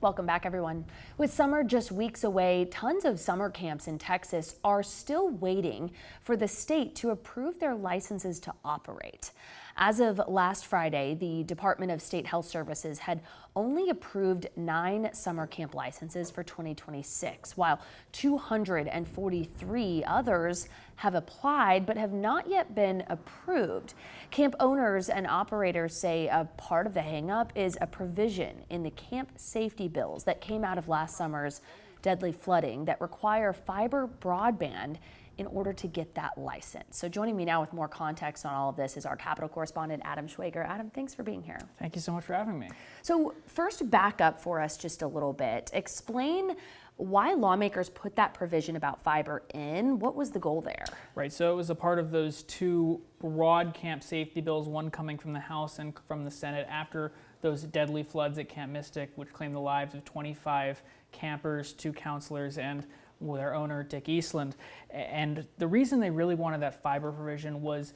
Welcome back, everyone. With summer just weeks away, tons of summer camps in Texas are still waiting for the state to approve their licenses to operate. As of last Friday, the Department of State Health Services had only approved 9 summer camp licenses for 2026, while 243 others have applied but have not yet been approved. Camp owners and operators say a part of the hangup is a provision in the camp safety bills that came out of last summer's deadly flooding that require fiber broadband in order to get that license. So joining me now with more context on all of this is our Capitol Correspondent Adam Schwager. Adam, thanks for being here. Thank you so much for having me. So first, back up for us just a little bit. Explain why lawmakers put that provision about fiber in. What was the goal there? Right, so it was a part of those 2 broad camp safety bills, one coming from the House and from the Senate after those deadly floods at Camp Mystic, which claimed the lives of 25 campers, 2 counselors, and their owner, Dick Eastland. And the reason they really wanted that fiber provision was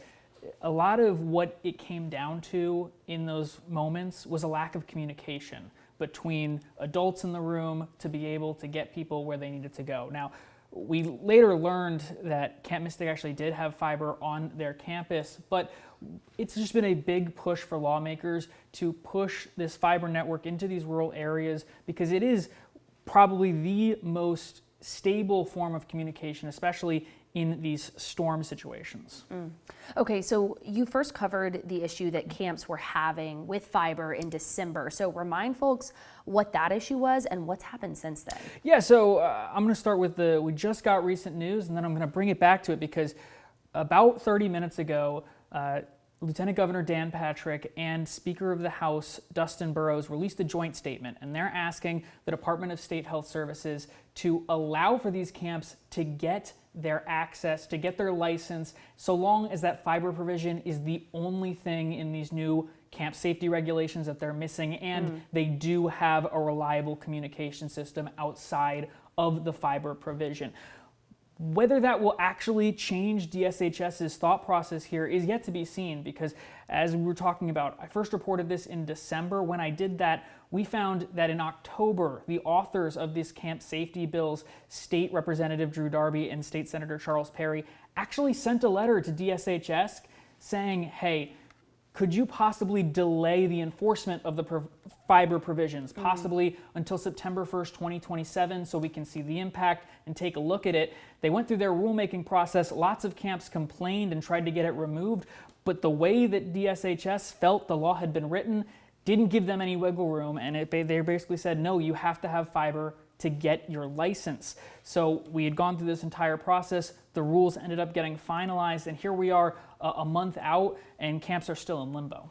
a lot of what it came down to in those moments was a lack of communication between adults in the room to be able to get people where they needed to go. Now, we later learned that Camp Mystic actually did have fiber on their campus, but it's just been a big push for lawmakers to push this fiber network into these rural areas because it is probably the most stable form of communication, especially in these storm situations. Okay, so you first covered the issue that camps were having with fiber in December. So remind folks what that issue was and what's happened since then. Yeah, so I'm going to start with we just got recent news, and then I'm going to bring it back to it because about 30 minutes ago, Lieutenant Governor Dan Patrick and Speaker of the House Dustin Burrows released a joint statement, and they're asking the Department of State Health Services to allow for these camps to get their access, to get their license, so long as that fiber provision is the only thing in these new camp safety regulations that they're missing, and they do have a reliable communication system outside of the fiber provision. Whether that will actually change DSHS's thought process here is yet to be seen because, as we were talking about, I first reported this in December. When I did that, we found that in October, the authors of these camp safety bills, State Representative Drew Darby and State Senator Charles Perry, actually sent a letter to DSHS saying, hey, could you possibly delay the enforcement of the fiber provisions, possibly until September 1st, 2027, so we can see the impact and take a look at it? They went through their rulemaking process. Lots of camps complained and tried to get it removed, but the way that DSHS felt the law had been written didn't give them any wiggle room, and they basically said, no, you have to have fiber to get your license. So we had gone through this entire process. The rules ended up getting finalized, and here we are a month out, and camps are still in limbo.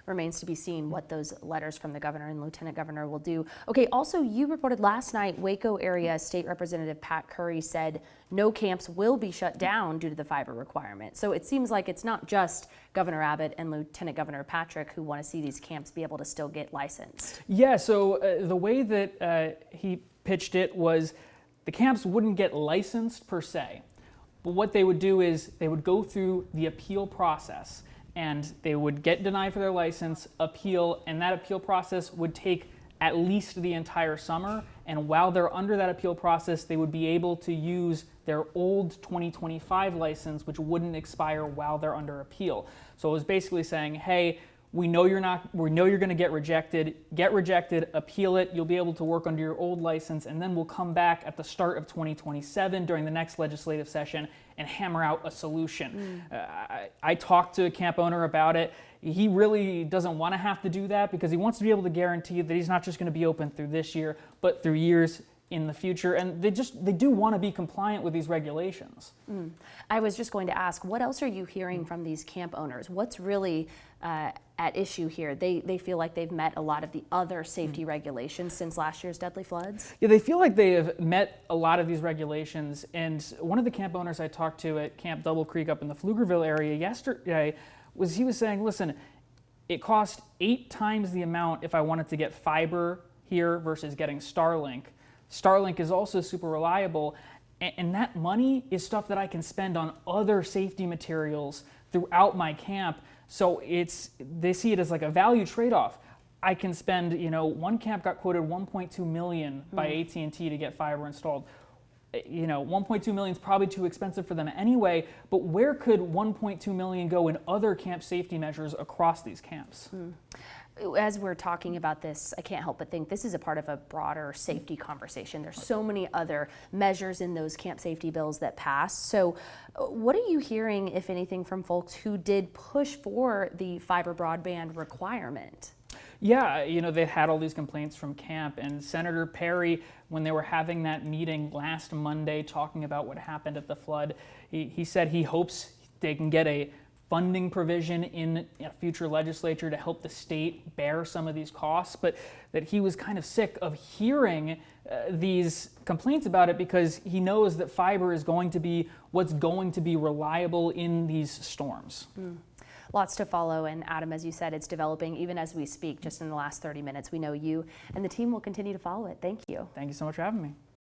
Remains to be seen what those letters from the governor and lieutenant governor will do. Okay, also you reported last night Waco area State Representative Pat Curry said no camps will be shut down due to the fiber requirement. So it seems like it's not just Governor Abbott and Lieutenant Governor Patrick who want to see these camps be able to still get licensed. Yeah, so the way that he pitched it was the camps wouldn't get licensed per se, but what they would do is they would go through the appeal process and they would get denied for their license, appeal, and that appeal process would take at least the entire summer. And while they're under that appeal process, they would be able to use their old 2025 license, which wouldn't expire while they're under appeal. So it was basically saying, hey, we know you're going to get rejected, appeal it, you'll be able to work under your old license, and then we'll come back at the start of 2027 during the next legislative session and hammer out a solution. I talked to a camp owner about it. He really doesn't want to have to do that because he wants to be able to guarantee that he's not just going to be open through this year, but through years in the future, and they do want to be compliant with these regulations. I was just going to ask, what else are you hearing from these camp owners? What's really at issue here? They feel like they've met a lot of the other safety regulations since last year's deadly floods? Yeah, they feel like they have met a lot of these regulations, and one of the camp owners I talked to at Camp Double Creek up in the Pflugerville area yesterday was saying, listen, it cost 8 times the amount if I wanted to get fiber here versus getting Starlink. Starlink is also super reliable, and that money is stuff that I can spend on other safety materials throughout my camp. So they see it as like a value trade-off. I can spend, one camp got quoted $1.2 million by AT&T to get fiber installed. $1.2 million is probably too expensive for them anyway, but where could $1.2 million go in other camp safety measures across these camps? As we're talking about this, I can't help but think this is a part of a broader safety conversation. There's so many other measures in those camp safety bills that passed. So what are you hearing, if anything, from folks who did push for the fiber broadband requirement? Yeah, they had all these complaints from camp, and Senator Perry, when they were having that meeting last Monday talking about what happened at the flood, he said he hopes they can get a funding provision in a future legislature to help the state bear some of these costs, but that he was kind of sick of hearing these complaints about it because he knows that fiber is going to be what's going to be reliable in these storms. Lots to follow, and Adam, as you said, it's developing even as we speak. Just in the last 30 minutes, we know you and the team will continue to follow it. Thank you. Thank you so much for having me.